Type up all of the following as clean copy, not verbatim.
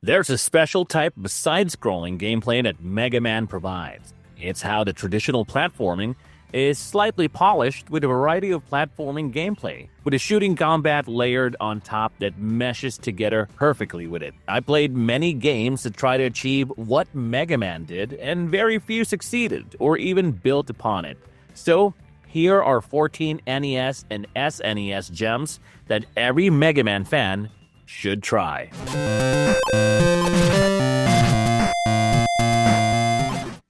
There's a special type of side-scrolling gameplay that Mega Man provides. It's how the traditional platforming is slightly polished with a variety of platforming gameplay, with a shooting combat layered on top that meshes together perfectly with it. I played many games to try to achieve what Mega Man did, and very few succeeded or even built upon it. So, here are 14 NES and SNES gems that every Mega Man fan should try.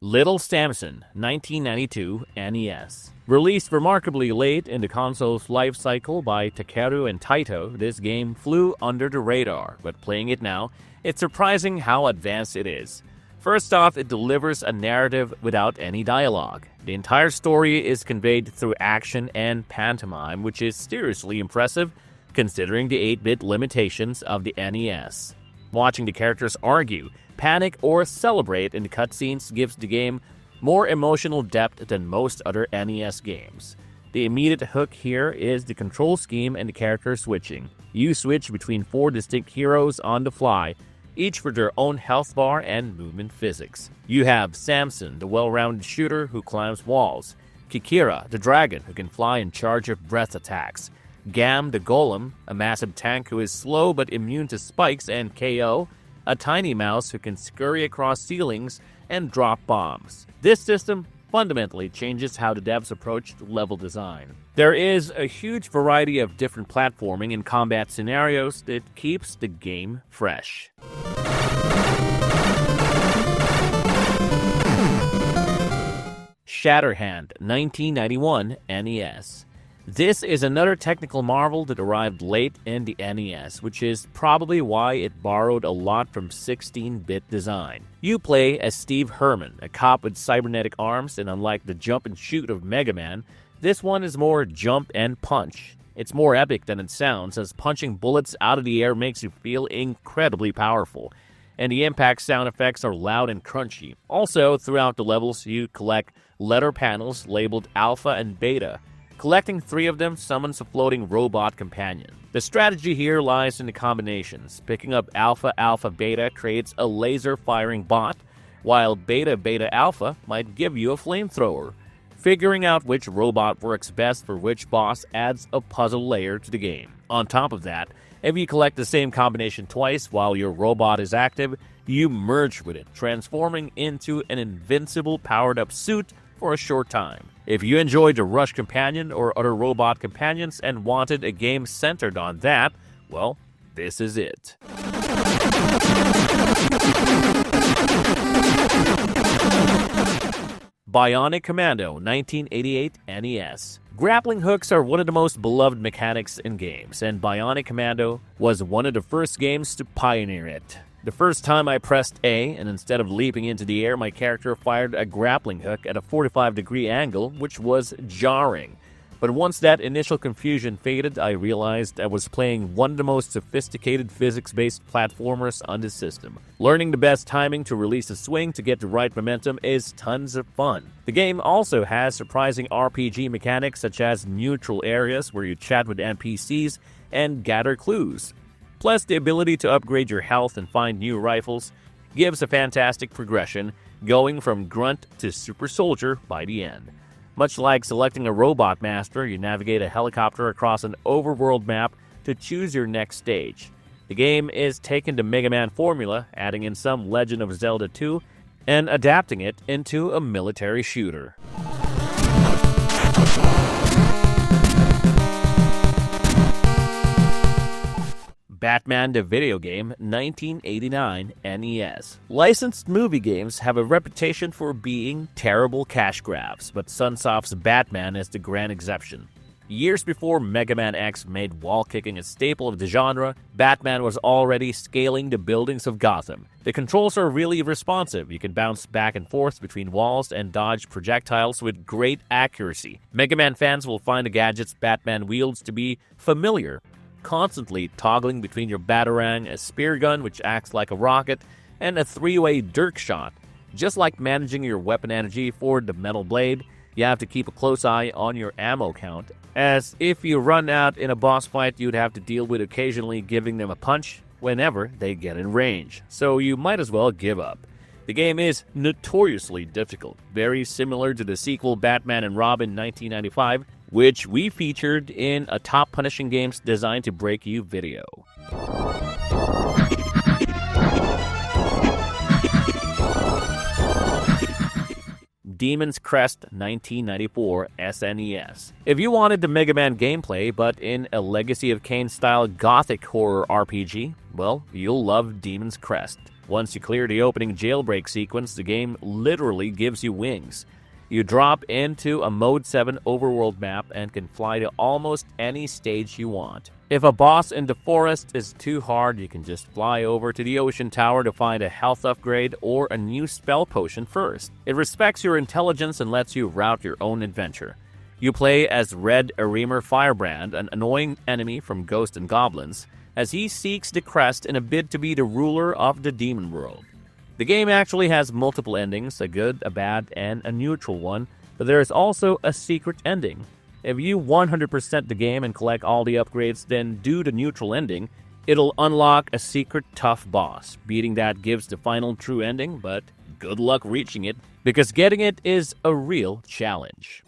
Little Samson, 1992 NES. Released remarkably late in the console's life cycle by Takeru and Taito, this game flew under the radar, but playing it now, it's surprising how advanced it is. First off, it delivers a narrative without any dialogue. The entire story is conveyed through action and pantomime, which is seriously impressive considering the 8-bit limitations of the NES. Watching the characters argue, panic, or celebrate in the cutscenes gives the game more emotional depth than most other NES games. The immediate hook here is the control scheme and the character switching. You switch between 4 distinct heroes on the fly, each with their own health bar and movement physics. You have Samson, the well-rounded shooter who climbs walls, Kikira, the dragon who can fly and charge with breath attacks, Gam, the golem, a massive tank who is slow but immune to spikes and KO, a tiny mouse who can scurry across ceilings and drop bombs. This system fundamentally changes how the devs approached level design. There is a huge variety of different platforming and combat scenarios that keeps the game fresh. Shatterhand, 1991 NES. This is another technical marvel that arrived late in the NES, which is probably why it borrowed a lot from 16-bit design. You play as Steve Herman, a cop with cybernetic arms, and unlike the jump and shoot of Mega Man, this one is more jump and punch. It's more epic than it sounds, as punching bullets out of the air makes you feel incredibly powerful, and the impact sound effects are loud and crunchy. Also, throughout the levels, you collect letter panels labeled Alpha and Beta. Collecting 3 of them summons a floating robot companion. The strategy here lies in the combinations. Picking up Alpha Alpha Beta creates a laser-firing bot, while Beta Beta Alpha might give you a flamethrower. Figuring out which robot works best for which boss adds a puzzle layer to the game. On top of that, if you collect the same combination twice while your robot is active, you merge with it, transforming into an invincible powered-up suit for a short time. If you enjoyed the Rush Companion or other robot companions and wanted a game centered on that, well, this is it. Bionic Commando, 1988 NES. Grappling hooks are one of the most beloved mechanics in games, and Bionic Commando was one of the first games to pioneer it. The first time I pressed A, and instead of leaping into the air, my character fired a grappling hook at a 45-degree angle, which was jarring. But once that initial confusion faded, I realized I was playing one of the most sophisticated physics-based platformers on the system. Learning the best timing to release a swing to get the right momentum is tons of fun. The game also has surprising RPG mechanics such as neutral areas where you chat with NPCs and gather clues. Plus, the ability to upgrade your health and find new rifles gives a fantastic progression, going from grunt to super soldier by the end. Much like selecting a robot master, you navigate a helicopter across an overworld map to choose your next stage. The game is taking the Mega Man formula, adding in some Legend of Zelda 2, and adapting it into a military shooter. Batman the Video Game, 1989 NES. Licensed movie games have a reputation for being terrible cash grabs, but Sunsoft's Batman is the grand exception. Years before Mega Man X made wall-kicking a staple of the genre, Batman was already scaling the buildings of Gotham. The controls are really responsive. You can bounce back and forth between walls and dodge projectiles with great accuracy. Mega Man fans will find the gadgets Batman wields to be familiar, constantly toggling between your Batarang, a spear gun which acts like a rocket, and a 3-way dirk shot. Just like managing your weapon energy for the metal blade, you have to keep a close eye on your ammo count, as if you run out in a boss fight, you'd have to deal with occasionally giving them a punch, whenever they get in range, so you might as well give up. The game is notoriously difficult, very similar to the sequel Batman and Robin 1995, which we featured in a Top Punishing Games Designed to Break You video. Demon's Crest 1994 SNES. If you wanted the Mega Man gameplay, but in a Legacy of Kain-style gothic horror RPG, well, you'll love Demon's Crest. Once you clear the opening jailbreak sequence, the game literally gives you wings. You drop into a Mode 7 overworld map and can fly to almost any stage you want. If a boss in the forest is too hard, you can just fly over to the ocean tower to find a health upgrade or a new spell potion first. It respects your intelligence and lets you route your own adventure. You play as Red Arimer Firebrand, an annoying enemy from Ghosts and Goblins, as he seeks the crest in a bid to be the ruler of the demon world. The game actually has multiple endings, a good, a bad, and a neutral one, but there is also a secret ending. If you 100% the game and collect all the upgrades, then do the neutral ending, it'll unlock a secret tough boss. Beating that gives the final true ending, but good luck reaching it, because getting it is a real challenge.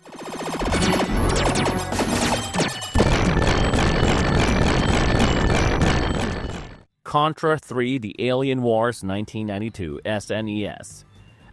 Contra 3 The Alien Wars 1992 SNES.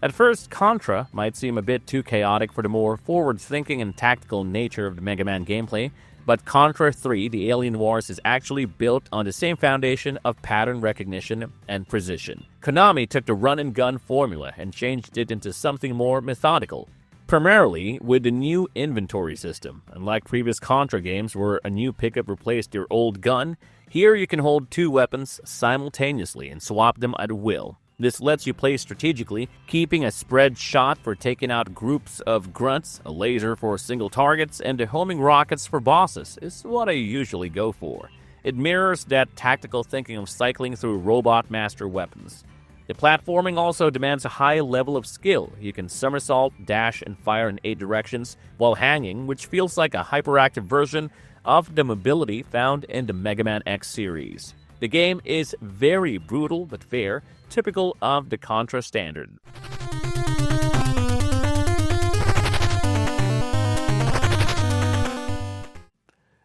At first, Contra might seem a bit too chaotic for the more forward-thinking and tactical nature of the Mega Man gameplay, but Contra 3 The Alien Wars is actually built on the same foundation of pattern recognition and precision. Konami took the run-and-gun formula and changed it into something more methodical, primarily with the new inventory system. Unlike previous Contra games where a new pickup replaced your old gun, here you can hold two weapons simultaneously and swap them at will. This lets you play strategically, keeping a spread shot for taking out groups of grunts, a laser for single targets, and the homing rockets for bosses is what I usually go for. It mirrors that tactical thinking of cycling through robot master weapons. The platforming also demands a high level of skill. You can somersault, dash, and fire in 8 directions while hanging, which feels like a hyperactive version of the mobility found in the Mega Man X series. The game is very brutal but fair, typical of the Contra standard.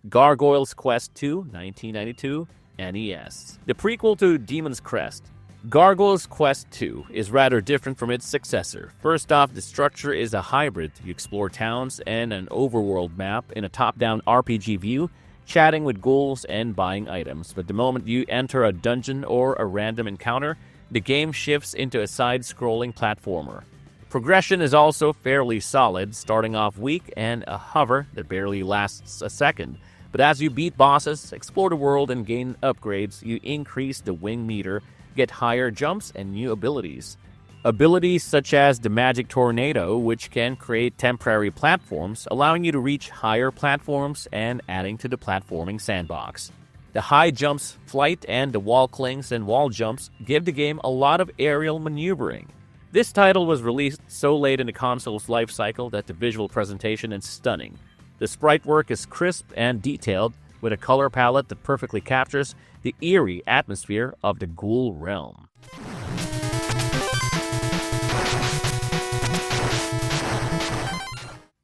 Gargoyles Quest 2, 1992, NES. The prequel to Demon's Crest, Gargoyles Quest 2 is rather different from its successor. First off, the structure is a hybrid. You explore towns and an overworld map in a top-down RPG view, chatting with ghouls and buying items. But the moment you enter a dungeon or a random encounter, the game shifts into a side-scrolling platformer. Progression is also fairly solid, starting off weak and a hover that barely lasts a second. But as you beat bosses, explore the world, and gain upgrades, you increase the wing meter, get higher jumps, and new abilities. Abilities such as the Magic Tornado, which can create temporary platforms, allowing you to reach higher platforms and adding to the platforming sandbox. The high jumps, flight, and the wall clings and wall jumps give the game a lot of aerial maneuvering. This title was released so late in the console's life cycle that the visual presentation is stunning. The sprite work is crisp and detailed, with a color palette that perfectly captures the eerie atmosphere of the ghoul realm.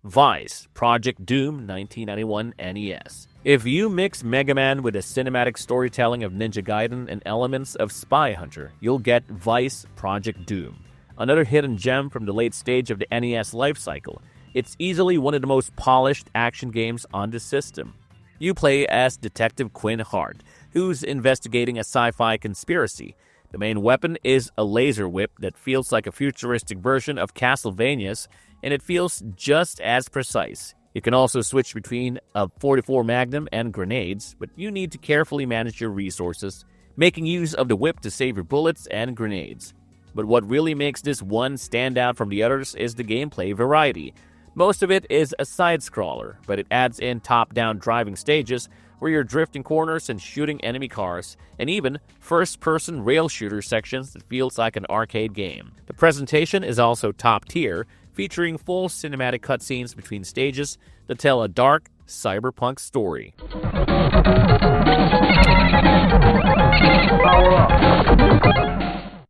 Vice Project Doom 1991 NES. If you mix Mega Man with a cinematic storytelling of Ninja Gaiden and elements of Spy Hunter, you'll get Vice Project Doom, another hidden gem from the late stage of the NES lifecycle. It's easily one of the most polished action games on the system. You play as Detective Quinn Hart, who's investigating a sci-fi conspiracy. The main weapon is a laser whip that feels like a futuristic version of Castlevania's, and it feels just as precise. You can also switch between a .44 Magnum and grenades, but you need to carefully manage your resources, making use of the whip to save your bullets and grenades. But what really makes this one stand out from the others is the gameplay variety. Most of it is a side-scroller, but it adds in top-down driving stages where you're drifting corners and shooting enemy cars, and even first-person rail shooter sections that feels like an arcade game. The presentation is also top-tier, featuring full cinematic cutscenes between stages that tell a dark, cyberpunk story.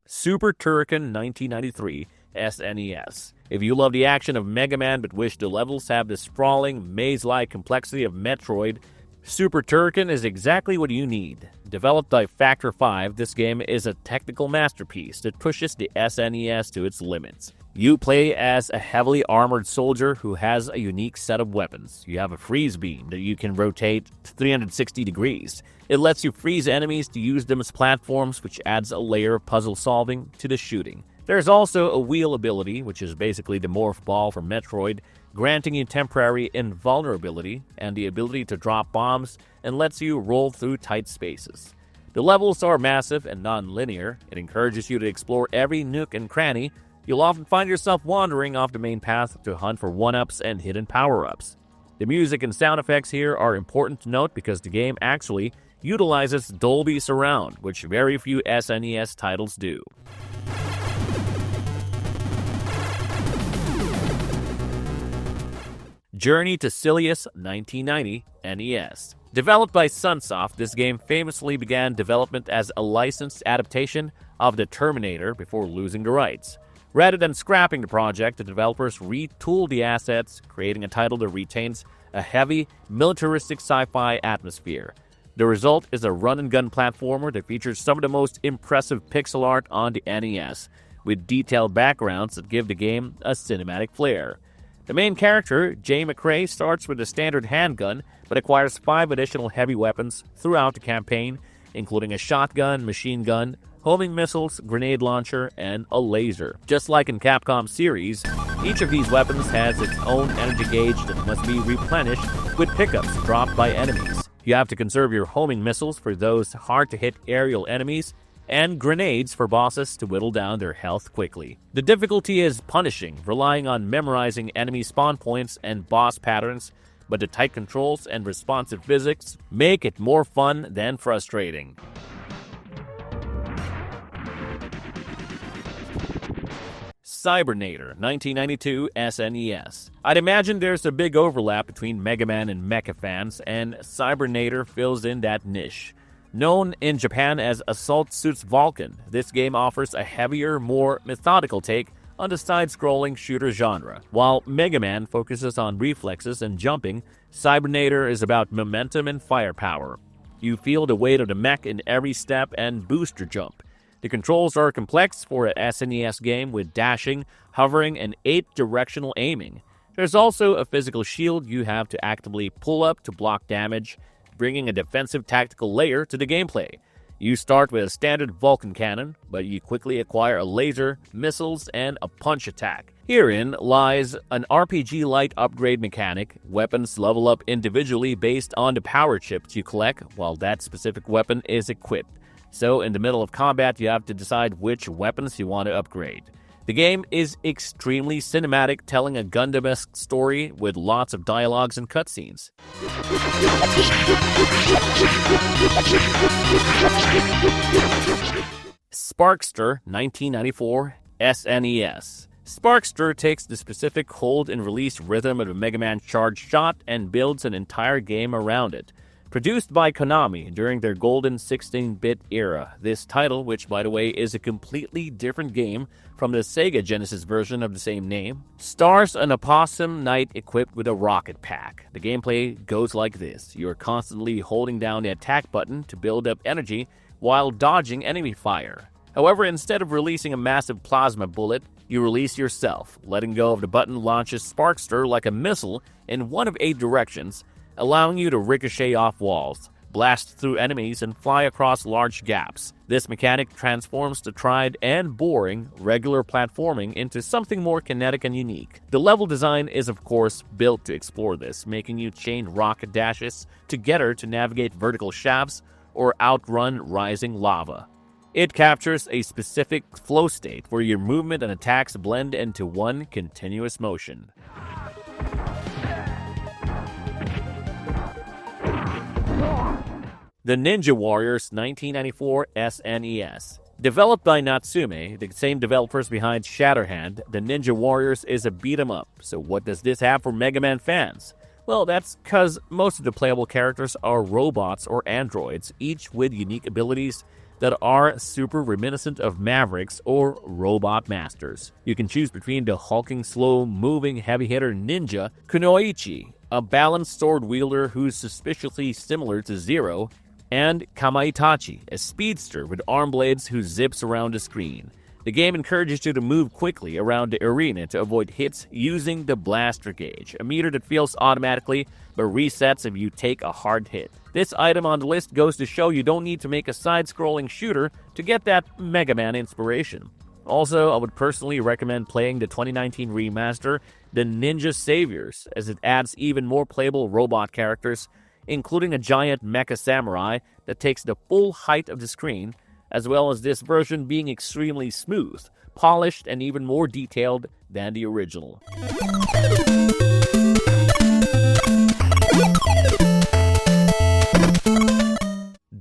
Super Turrican 1993 SNES. If you love the action of Mega Man but wish the levels have the sprawling, maze-like complexity of Metroid, Super Turrican is exactly what you need. Developed by Factor 5, this game is a technical masterpiece that pushes the SNES to its limits. You play as a heavily armored soldier who has a unique set of weapons. You have a freeze beam that you can rotate 360 degrees. It lets you freeze enemies to use them as platforms, which adds a layer of puzzle solving to the shooting. There's also a wheel ability, which is basically the morph ball from Metroid, granting you temporary invulnerability and the ability to drop bombs, and lets you roll through tight spaces. The levels are massive and non-linear. It encourages you to explore every nook and cranny. You'll often find yourself wandering off the main path to hunt for one-ups and hidden power-ups. The music and sound effects here are important to note because the game actually utilizes Dolby Surround, which very few SNES titles do. Journey to Silius 1990 NES. Developed by Sunsoft, this game famously began development as a licensed adaptation of the Terminator before losing the rights. Rather than scrapping the project, the developers retooled the assets, creating a title that retains a heavy, militaristic sci-fi atmosphere. The result is a run-and-gun platformer that features some of the most impressive pixel art on the NES, with detailed backgrounds that give the game a cinematic flair. The main character, Jay McRae, starts with a standard handgun, but acquires 5 additional heavy weapons throughout the campaign, including a shotgun, machine gun, homing missiles, grenade launcher, and a laser. Just like in Capcom series, each of these weapons has its own energy gauge that must be replenished with pickups dropped by enemies. You have to conserve your homing missiles for those hard-to-hit aerial enemies, and grenades for bosses to whittle down their health quickly. The difficulty is punishing, relying on memorizing enemy spawn points and boss patterns, but the tight controls and responsive physics make it more fun than frustrating. Cybernator 1992 SNES. I'd imagine there's a big overlap between Mega Man and Mecha fans, and Cybernator fills in that niche. Known in Japan as Assault Suits Vulcan, this game offers a heavier, more methodical take on the side-scrolling shooter genre. While Mega Man focuses on reflexes and jumping, Cybernator is about momentum and firepower. You feel the weight of the mech in every step and booster jump. The controls are complex for an SNES game with dashing, hovering, and 8-directional aiming. There's also a physical shield you have to actively pull up to block damage, bringing a defensive tactical layer to the gameplay. You start with a standard Vulcan cannon, but you quickly acquire a laser, missiles, and a punch attack. Herein lies an RPG-like upgrade mechanic. Weapons level up individually based on the power chips you collect while that specific weapon is equipped. So in the middle of combat, you have to decide which weapons you want to upgrade. The game is extremely cinematic, telling a Gundam-esque story with lots of dialogues and cutscenes. Sparkster 1994 SNES. Sparkster takes the specific hold and release rhythm of a Mega Man charge shot and builds an entire game around it. Produced by Konami during their golden 16-bit era, this title, which by the way is a completely different game from the Sega Genesis version of the same name, stars an opossum knight equipped with a rocket pack. The gameplay goes like this. You're constantly holding down the attack button to build up energy while dodging enemy fire. However, instead of releasing a massive plasma bullet, you release yourself. Letting go of the button launches Sparkster like a missile in one of 8 directions, allowing you to ricochet off walls, blast through enemies, and fly across large gaps. This mechanic transforms the tried and boring regular platforming into something more kinetic and unique. The level design is of course built to explore this, making you chain rocket dashes together to navigate vertical shafts or outrun rising lava. It captures a specific flow state where your movement and attacks blend into one continuous motion. The Ninja Warriors 1994 SNES. Developed by Natsume, the same developers behind Shatterhand, the Ninja Warriors is a beat-em-up. So what does this have for Mega Man fans? Well, that's because most of the playable characters are robots or androids, each with unique abilities that are super reminiscent of Mavericks or Robot Masters. You can choose between the hulking, slow-moving heavy hitter ninja Kunoichi, a balanced sword wielder who's suspiciously similar to Zero, and Kamaitachi, a speedster with arm blades who zips around the screen. The game encourages you to move quickly around the arena to avoid hits using the blaster gauge, a meter that fills automatically but resets if you take a hard hit. This item on the list goes to show you don't need to make a side-scrolling shooter to get that Mega Man inspiration. Also, I would personally recommend playing the 2019 remaster, The Ninja Saviors, as it adds even more playable robot characters, including a giant mecha samurai that takes the full height of the screen, as well as this version being extremely smooth, polished, and even more detailed than the original.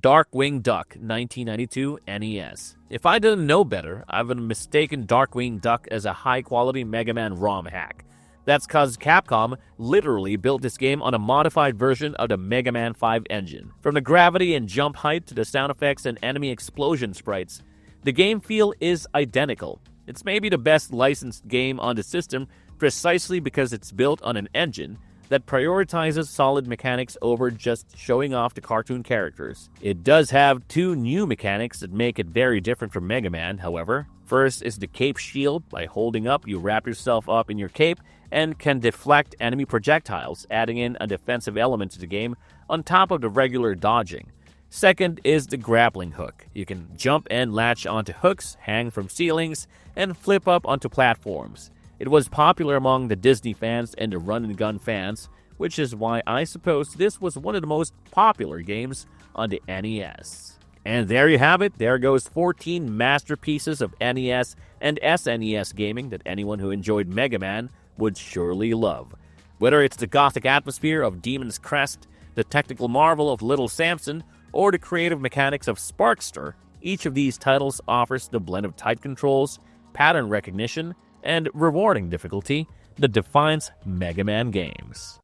Darkwing Duck, 1992 NES. If I didn't know better, I would have mistaken Darkwing Duck as a high-quality Mega Man ROM hack. That's cause Capcom literally built this game on a modified version of the Mega Man 5 engine. From the gravity and jump height to the sound effects and enemy explosion sprites, the game feel is identical. It's maybe the best licensed game on the system precisely because it's built on an engine that prioritizes solid mechanics over just showing off the cartoon characters. It does have two new mechanics that make it very different from Mega Man, however. First is the cape shield. By holding up, you wrap yourself up in your cape and can deflect enemy projectiles, adding in a defensive element to the game on top of the regular dodging. Second is the grappling hook. You can jump and latch onto hooks, hang from ceilings, and flip up onto platforms. It was popular among the Disney fans and the run-and-gun fans, which is why I suppose this was one of the most popular games on the NES. And there you have it. There goes 14 masterpieces of NES and SNES gaming that anyone who enjoyed Mega Man would surely love. Whether it's the gothic atmosphere of Demon's Crest, the technical marvel of Little Samson, or the creative mechanics of Sparkster, each of these titles offers the blend of tight controls, pattern recognition, and rewarding difficulty that defines Mega Man games.